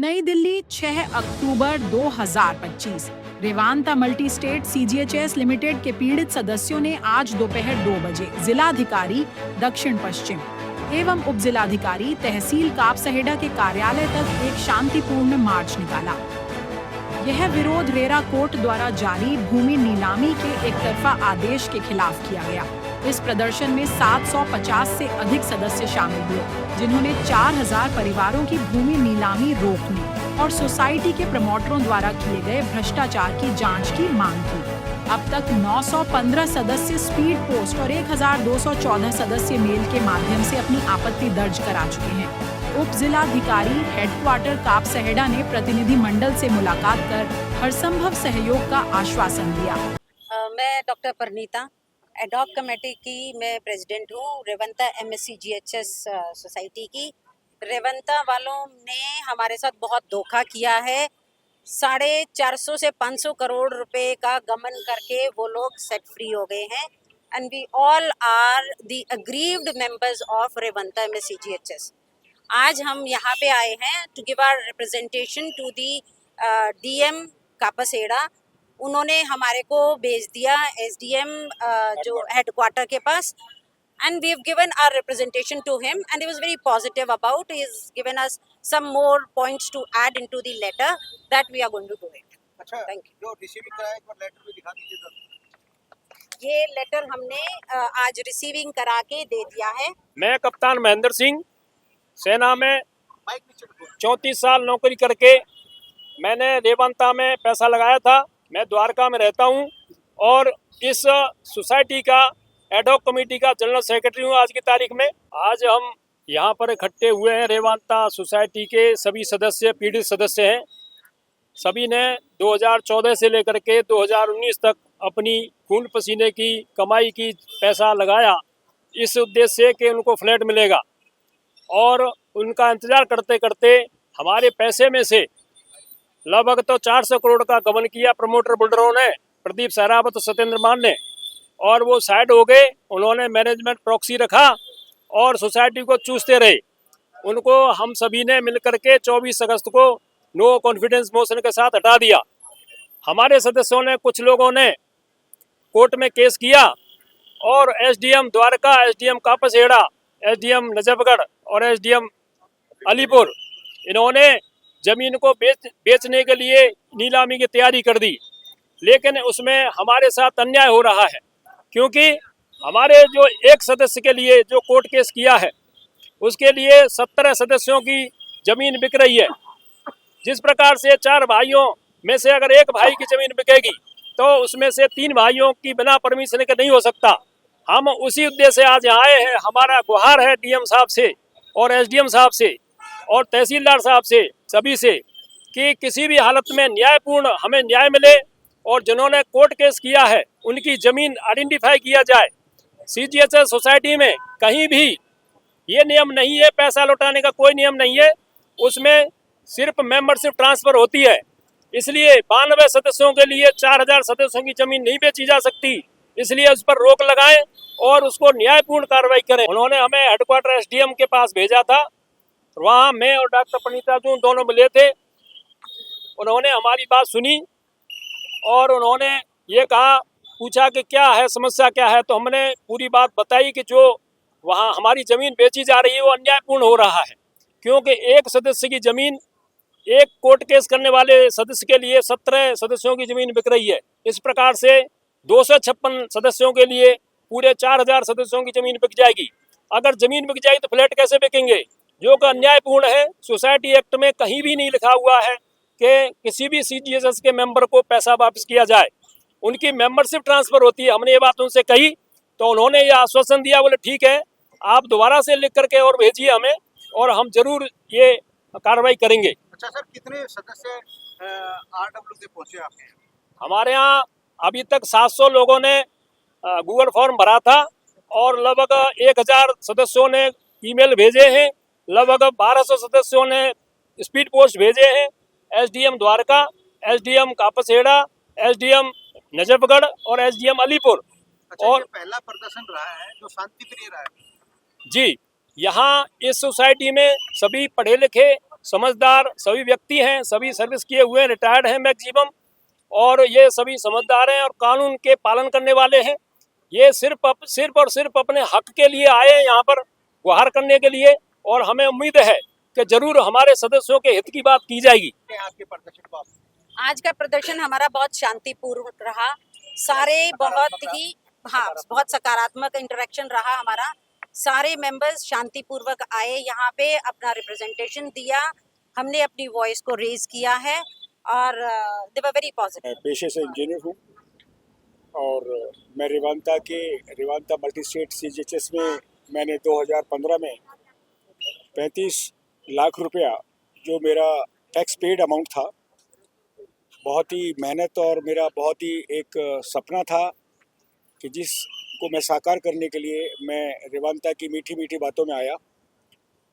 नई दिल्ली 6 अक्टूबर 2025। Revanta multi state CGHS limited के पीड़ित सदस्यों ने आज दोपहर 2 बजे जिलाधिकारी दक्षिण पश्चिम एवं उप जिलाधिकारी तहसील कापसहेड़ा के कार्यालय तक एक शांतिपूर्ण मार्च निकाला। यह विरोध रेरा कोर्ट द्वारा जारी भूमि नीलामी के एक तरफा आदेश के खिलाफ किया गया। इस प्रदर्शन में 750 से अधिक सदस्य शामिल हुए, जिन्होंने 4000 परिवारों की भूमि नीलामी रोकने और सोसाइटी के प्रमोटरों द्वारा किए गए भ्रष्टाचार की जांच की मांग की। अब तक 915 सदस्य स्पीड पोस्ट और 1214 सदस्य मेल के माध्यम से अपनी आपत्ति दर्ज करा चुके हैं। उप जिलाधिकारी हेडक्वार्टर कापसहेड़ा ने प्रतिनिधि मंडल से मुलाकात कर हरसंभव सहयोग का आश्वासन दिया। मैं डॉक्टर परनीता, एडॉक कमेटी की मैं प्रेसिडेंट हूँ, रेवंता MSCGHS सोसाइटी की। रेवंता वालों ने हमारे साथ बहुत धोखा किया है। 450 से 500 करोड़ रुपए का गमन करके वो लोग सेट फ्री हो गए हैं। And we all are the aggrieved members of Revanta MSCGHS। आज हम यहाँ पे आए हैं to give our representation to the DM Kapashera. उन्होंने हमारे को भेज दिया SDM जो हेडक्वार्टर के पास, and we have given our representation to him and he was very positive about. He has given us some more points to add into the letter that we are going to do it. अच्छा, Thank you. जो receiving कराया एक बार letter भी दिखा दीजिए sir. ये letter हमने आज रिसीविंग करा के दे दिया है। मैं कप्तान महेंद्र सिंह, सेना में माइक नीचे रखो। 34 साल नौकरी करके मैंने रेवंता में पैसा लगाया था। मैं द्वारका में रहता हूं और इस सोसाइटी का एडॉक कमेटी का जनरल सेक्रेटरी हूं आज की तारीख में। आज हम यहां पर इकट्ठे हुए हैं। रेवंता सोसाइटी के सभी सदस्य पीड़ित सदस्य हैं। सभी ने 2014 से लेकर के 2019 तक अपनी खून पसीने की कमाई की पैसा लगाया इस उद्देश्य से कि उनको फ्लैट मिलेगा, और उनका इंतजार करते करते हमारे पैसे में से लगभग तो 400 करोड़ का गबन किया प्रमोटर बिल्डरों ने, प्रदीप सहरावत और सत्येंद्र मान ने, और वो साइड हो गए। उन्होंने मैनेजमेंट प्रॉक्सी रखा और सोसाइटी को चूसते रहे। उनको हम सभी ने मिलकर के 24 अगस्त को नो कॉन्फिडेंस मोशन के साथ हटा दिया। हमारे सदस्यों ने, कुछ लोगों ने कोर्ट में केस किया और SDM Dwarka, SDM Kapashera, SDM Najafgarh और SDM अलीपुर, इन्होंने जमीन को बेचने के लिए नीलामी की तैयारी कर दी। लेकिन उसमें हमारे साथ अन्याय हो रहा है, क्योंकि हमारे जो एक सदस्य के लिए जो कोर्ट केस किया है उसके लिए 17 सदस्यों की जमीन बिक रही है। जिस प्रकार से 4 भाइयों में से अगर एक भाई की जमीन बिकेगी तो उसमें से 3 भाइयों की बिना परमिशन के नहीं हो सकता। हम उसी उद्देश्य से आज यहाँ आए हैं। हमारा गुहार है DM साहब से और SDM साहब से और तहसीलदार साहब से, सभी से, कि किसी भी हालत में न्यायपूर्ण हमें न्याय मिले और जिन्होंने कोर्ट केस किया है उनकी जमीन आइडेंटिफाई किया जाए। CGHS सोसाइटी में कहीं भी ये नियम नहीं है, पैसा लौटाने का कोई नियम नहीं है। उसमें सिर्फ मेंबरशिप ट्रांसफर होती है। इसलिए 92 सदस्यों के लिए 4000 सदस्यों की जमीन नहीं बेची जा सकती। इसलिए उस पर रोक लगाएं और उसको न्यायपूर्ण कार्रवाई करें। उन्होंने हमें हेडक्वार्टर SDM के पास भेजा था। वहाँ मैं और डॉक्टर परनीता जो दोनों मिले थे। उन्होंने हमारी बात सुनी और उन्होंने ये कहा, पूछा कि क्या है समस्या क्या है, तो हमने पूरी बात बताई कि जो वहाँ हमारी ज़मीन बेची जा रही है वो अन्यायपूर्ण हो रहा है, क्योंकि एक सदस्य की ज़मीन एक कोर्ट केस करने वाले सदस्य के लिए 17 सदस्यों की ज़मीन बिक रही है। इस प्रकार से 256 सदस्यों के लिए पूरे 4000 सदस्यों की ज़मीन बिक जाएगी। अगर ज़मीन बिक जाएगी तो फ्लैट कैसे बिकेंगे, जो कि अन्यायपूर्ण है। सोसाइटी एक्ट में कहीं भी नहीं लिखा हुआ है कि किसी भी CGHS के मेंबर को पैसा वापस किया जाए। उनकी मेंबरशिप ट्रांसफ़र होती है। हमने ये बात उनसे कही तो उन्होंने ये आश्वासन दिया, बोले ठीक है, आप दोबारा से लिख करके और भेजिए हमें और हम जरूर ये कार्रवाई करेंगे। अच्छा सर, कितने सदस्य RW से पहुंचे आपके? हमारे यहाँ अभी तक 700 लोगों ने गूगल फॉर्म भरा था और लगभग 1000 सदस्यों ने ईमेल भेजे हैं। लगभग 1200 सदस्यों ने स्पीड पोस्ट भेजे हैं। SDM Dwarka, SDM Kapashera, SDM Najafgarh और SDM अलीपुर। अच्छा, और ये पहला प्रदर्शन रहा है जो शांति प्रिय रहा है। जी, यहाँ इस सोसाइटी में सभी पढ़े लिखे समझदार सभी व्यक्ति हैं, सभी सर्विस किए हुए हैं, रिटायर्ड हैं मैक्सिमम, और ये सभी समझदार हैं और कानून के पालन करने वाले हैं। ये सिर्फ और सिर्फ अपने हक के लिए आए हैं यहाँ पर गुहार करने के लिए, और हमें उम्मीद है कि जरूर हमारे सदस्यों के हित की बात की जाएगी। आज के प्रदर्शन को आप आज का प्रदर्शन हमारा बहुत शांतिपूर्ण रहा। सारे बहुत सकारात्मक इंटरेक्शन रहा हमारा। सारे मेंबर्स शांतिपूर्वक आए, यहाँ पे अपना रिप्रेजेंटेशन दिया, हमने अपनी वॉइस को रेज किया है और दे वर वेरी पॉजिटिव। मैं पेशे से इंजीनियर हूँ और मैं रेवांता मल्टी स्टेट सीजीएचएस में मैंने 2015 में 35 लाख रुपया जो मेरा टैक्स पेड अमाउंट था, बहुत ही मेहनत और मेरा बहुत ही एक सपना था कि जिसको मैं साकार करने के लिए मैं रेवांता की मीठी मीठी बातों में आया।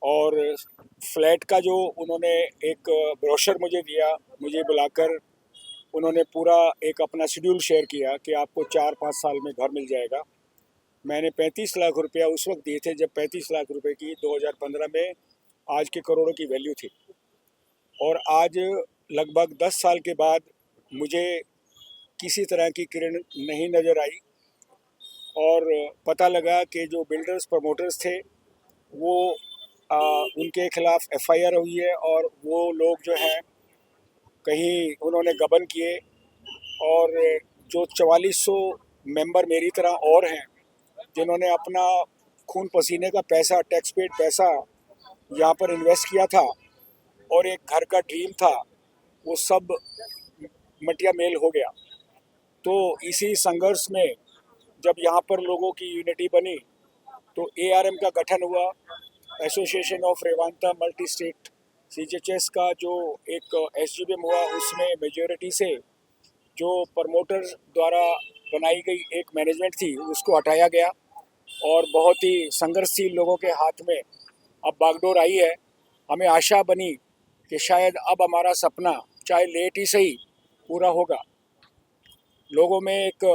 और फ्लैट का जो उन्होंने एक ब्रोशर मुझे दिया, मुझे बुलाकर उन्होंने पूरा एक अपना शेड्यूल शेयर किया कि आपको 4-5 साल में घर मिल जाएगा। मैंने 35 लाख रुपया उस वक्त दिए थे जब 35 लाख रुपए की 2015 में आज के करोड़ों की वैल्यू थी। और आज लगभग 10 साल के बाद मुझे किसी तरह की किरण नहीं नज़र आई और पता लगा कि जो बिल्डर्स प्रमोटर्स थे वो उनके खिलाफ एफआईआर हुई है और वो लोग जो हैं कहीं उन्होंने गबन किए, और जो 4400 मेंबर मेरी तरह और हैं जिन्होंने अपना खून पसीने का पैसा, टैक्स पेड पैसा यहाँ पर इन्वेस्ट किया था और एक घर का ड्रीम था, वो सब मटिया मेल हो गया। तो इसी संघर्ष में जब यहाँ पर लोगों की यूनिटी बनी तो एआरएम का गठन हुआ, association of Revanta multi state CGHS का जो एक एसजीबीएम हुआ, उसमें मेजॉरिटी से जो प्रमोटर द्वारा बनाई गई एक मैनेजमेंट थी उसको हटाया गया और बहुत ही संघर्षशील लोगों के हाथ में अब बागडोर आई है। हमें आशा बनी कि शायद अब हमारा सपना चाहे लेट ही सही पूरा होगा। लोगों में एक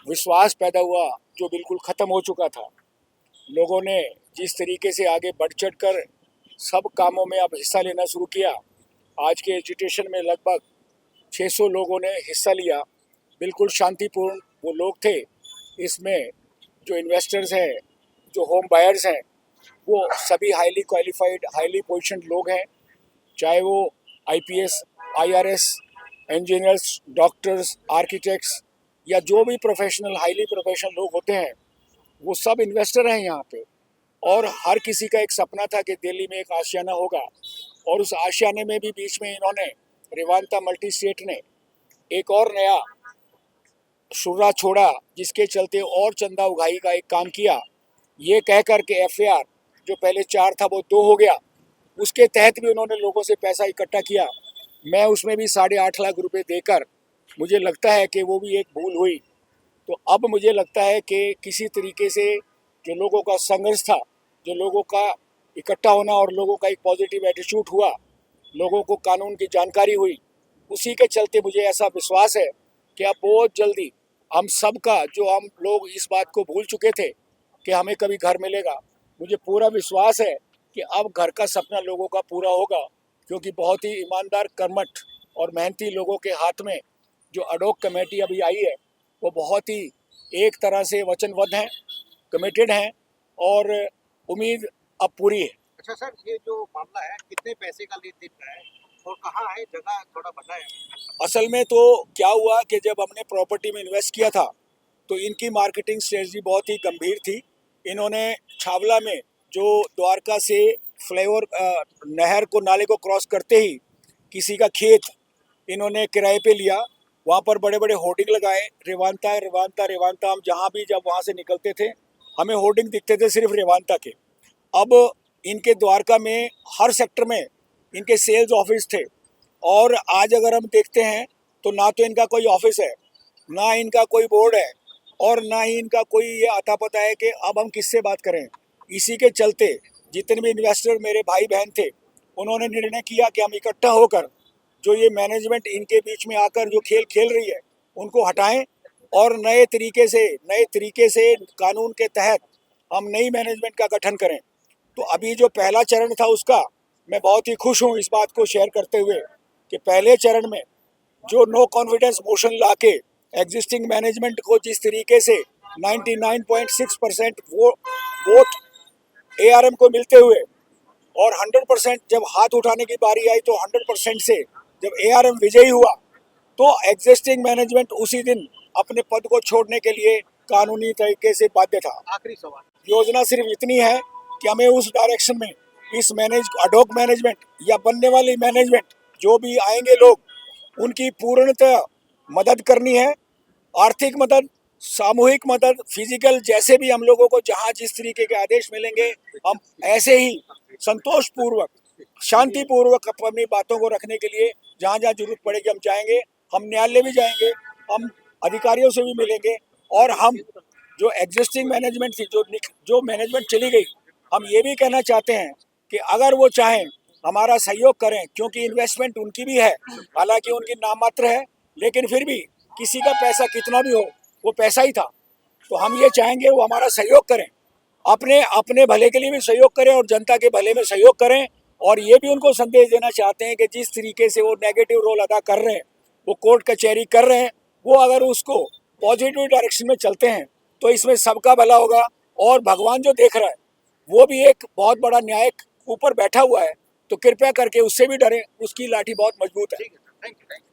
विश्वास पैदा हुआ जो बिल्कुल ख़त्म हो चुका था। लोगों ने जिस तरीके से आगे बढ़ चढ़ कर सब कामों में अब हिस्सा लेना शुरू किया। आज के एजुटेशन में लगभग 600 लोगों ने हिस्सा लिया, बिल्कुल शांतिपूर्ण वो लोग थे। इसमें जो इन्वेस्टर्स हैं, जो होम बायर्स हैं, वो सभी हाईली क्वालिफाइड, हाईली पोजीशन्ड लोग हैं, चाहे वो IPS, IRS, engineers, doctors, architects या जो भी प्रोफेशनल, हाईली प्रोफेशनल लोग होते हैं, वो सब इन्वेस्टर हैं यहाँ पे। और हर किसी का एक सपना था कि दिल्ली में एक आशियाना होगा, और उस आशियाने में भी बीच में इन्होंने रेवांता मल्टी स्टेट ने एक और नया शुर्रा छोड़ा, जिसके चलते और चंदा उगाही का एक काम किया। ये कह कर के एफआईआर जो पहले 4 था वो 2 हो गया, उसके तहत भी उन्होंने लोगों से पैसा इकट्ठा किया। मैं उसमें भी 8.5 लाख रुपए देकर, मुझे लगता है कि वो भी एक भूल हुई। तो अब मुझे लगता है कि किसी तरीके से जो लोगों का संघर्ष था, जो लोगों का इकट्ठा होना और लोगों का एक पॉजिटिव एटीट्यूड हुआ, लोगों को कानून की जानकारी हुई, उसी के चलते मुझे ऐसा विश्वास है कि अब बहुत जल्दी हम सब का, जो हम लोग इस बात को भूल चुके थे कि हमें कभी घर मिलेगा, मुझे पूरा विश्वास है कि अब घर का सपना लोगों का पूरा होगा। क्योंकि बहुत ही ईमानदार, कर्मठ और मेहनती लोगों के हाथ में जो एडॉक कमेटी अभी आई है, वो बहुत ही एक तरह से वचनबद्ध हैं, कमिटेड हैं और उम्मीद अब पूरी है। अच्छा सर, ये जो मामला है कितने पैसे का लेन देन का है और कहाँ है, जगह थोड़ा बताएं। असल में तो क्या हुआ कि जब हमने प्रॉपर्टी में इन्वेस्ट किया था तो इनकी मार्केटिंग स्ट्रेटजी बहुत ही गंभीर थी। इन्होंने छावला में जो द्वारका से फ्लाईओवर नहर को, नाले को क्रॉस करते ही किसी का खेत इन्होंने किराए पे लिया, वहाँ पर बड़े बड़े होर्डिंग लगाए, रेवांता रेवांता रेवांता। हम जहाँ भी जब वहाँ से निकलते थे हमें होर्डिंग दिखते थे सिर्फ रेवांता के। अब इनके द्वारका में हर सेक्टर में इनके सेल्स ऑफिस थे, और आज अगर हम देखते हैं तो ना तो इनका कोई ऑफिस है, ना इनका कोई बोर्ड है, और ना ही इनका कोई ये आता पता है कि अब हम किससे बात करें। इसी के चलते जितने भी इन्वेस्टर मेरे भाई बहन थे, उन्होंने निर्णय किया कि हम इकट्ठा होकर जो ये मैनेजमेंट इनके बीच में आकर जो खेल खेल रही है उनको हटाएं और नए तरीके से कानून के तहत हम नई मैनेजमेंट का गठन करें। तो अभी जो पहला चरण था उसका मैं बहुत ही खुश हूँ इस बात को शेयर करते हुए कि पहले चरण में जो नो कॉन्फिडेंस मोशन लाके एग्जिस्टिंग मैनेजमेंट को जिस तरीके से 99.6% वोट ARM को मिलते हुए और 100% जब हाथ उठाने की बारी आई तो 100% से जब ARM विजयी हुआ तो एग्जिस्टिंग मैनेजमेंट उसी दिन अपने पद को छोड़ने के लिए कानूनी तरीके से बाध्य था। आखिरी सवाल, योजना सिर्फ इतनी है कि हमें उस डायरेक्शन में इस अडॉक मैनेजमेंट या बनने वाली मैनेजमेंट जो भी आएंगे लोग उनकी पूर्णतः मदद करनी है। आर्थिक मदद, सामूहिक मदद, फिजिकल, जैसे भी हम लोगों को जहाँ जिस तरीके के आदेश मिलेंगे हम ऐसे ही संतोषपूर्वक, शांतिपूर्वक अपनी बातों को रखने के लिए जहाँ जहाँ जरूरत पड़ेगी हम जाएंगे। हम न्यायालय भी जाएंगे, हम अधिकारियों से भी मिलेंगे और हम जो एग्जिस्टिंग मैनेजमेंट थी, जो मैनेजमेंट चली गई, हम ये भी कहना चाहते हैं कि अगर वो चाहें हमारा सहयोग करें, क्योंकि इन्वेस्टमेंट उनकी भी है, हालांकि उनकी नाममात्र है, लेकिन फिर भी किसी का पैसा कितना भी हो वो पैसा ही था। तो हम ये चाहेंगे वो हमारा सहयोग करें, अपने भले के लिए भी सहयोग करें और जनता के भले में सहयोग करें। और ये भी उनको संदेश देना चाहते हैं कि जिस तरीके से वो नेगेटिव रोल अदा कर रहे हैं, वो कोर्ट कचहरी कर रहे हैं, वो अगर उसको पॉजिटिव डायरेक्शन में चलते हैं तो इसमें सबका भला होगा। और भगवान जो देख रहा है वो भी एक बहुत बड़ा न्यायिक ऊपर बैठा हुआ है, तो कृपया करके उससे भी डरें, उसकी लाठी बहुत मजबूत है। ठीक है, थैंक यू।